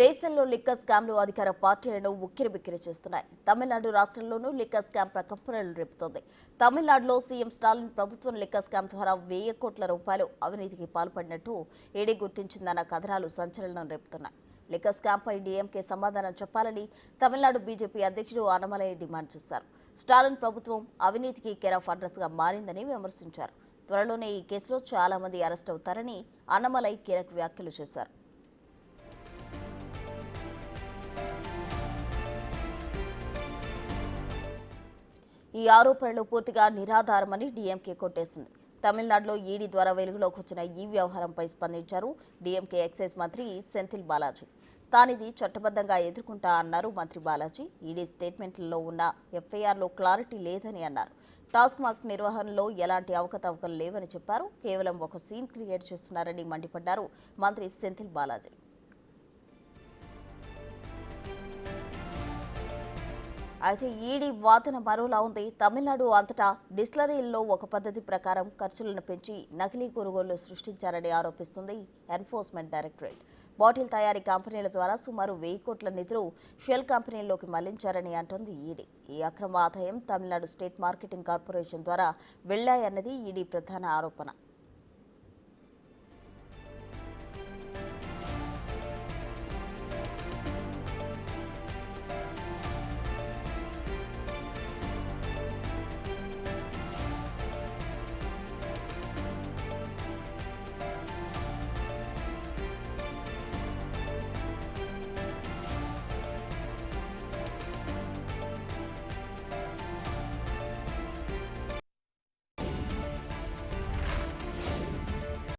దేశంలో లిక్కర్ స్కామ్లు అధికార పార్టీలను ఉక్కిరిబిక్కిరి చేస్తున్నాయి. తమిళనాడు రాష్ట్రంలోనూ లిక్కర్ స్కామ్ ప్రకంపనలు రేపుతోంది. తమిళనాడులో సీఎం స్టాలిన్ ప్రభుత్వం లిక్కర్ స్కామ్ ద్వారా 1000 కోట్ల రూపాయలు అవినీతికి పాల్పడినట్టు ఈడీ గుర్తించిందన్న కథనాలు సంచలనం రేపుతున్నాయి. లిక్కర్ స్కామ్పై డీఎంకే సమాధానం చెప్పాలని తమిళనాడు బీజేపీ అధ్యక్షుడు అన్నమలై డిమాండ్ చేశారు. స్టాలిన్ ప్రభుత్వం అవినీతికి కేర్ ఆఫ్ అడ్రస్ గా మారిందని విమర్శించారు. త్వరలోనే ఈ కేసులో చాలా మంది అరెస్ట్ అవుతారని అన్నమలై కీలక వ్యాఖ్యలు చేశారు. ఈ ఆరోపణలు పూర్తిగా నిరాధారమని డీఎంకే కొట్టేసింది. తమిళనాడులో ఈడీ ద్వారా వెలుగులోకి వచ్చిన ఈ వ్యవహారంపై స్పందించారు డీఎంకే ఎక్సైజ్ మంత్రి సెంథిల్ బాలాజీ. తానిది చట్టబద్ధంగా ఎదుర్కొంటా అన్నారు మంత్రి బాలాజీ. ఈడీ స్టేట్మెంట్లలో ఉన్న ఎఫ్ఐఆర్లో క్లారిటీ లేదని అన్నారు. టాస్క్ మార్క్ నిర్వహణలో ఎలాంటి అవకతవకలు లేవని చెప్పారు. కేవలం ఒక సీన్ క్రియేట్ చేస్తున్నారని మండిపడ్డారు మంత్రి సెంథిల్ బాలాజీ. అయితే ఈడీ వాదన మరోలా ఉంది. తమిళనాడు అంతటా డిస్టిలరీల్లో ఒక పద్ధతి ప్రకారం ఖర్చులను పెంచి నకిలీ కొనుగోళ్లు సృష్టించారని ఆరోపిస్తుంది ఎన్ఫోర్స్మెంట్ డైరెక్టరేట్. బాటిల్ తయారీ కంపెనీల ద్వారా సుమారు 1000 కోట్ల నిధులు షెల్ కంపెనీల్లోకి మళ్లించారని అంటోంది ఈడీ. ఈ అక్రమ ఆదాయం తమిళనాడు స్టేట్ మార్కెటింగ్ కార్పొరేషన్ ద్వారా వెళ్లాయన్నది ఈడీ ప్రధాన ఆరోపణ.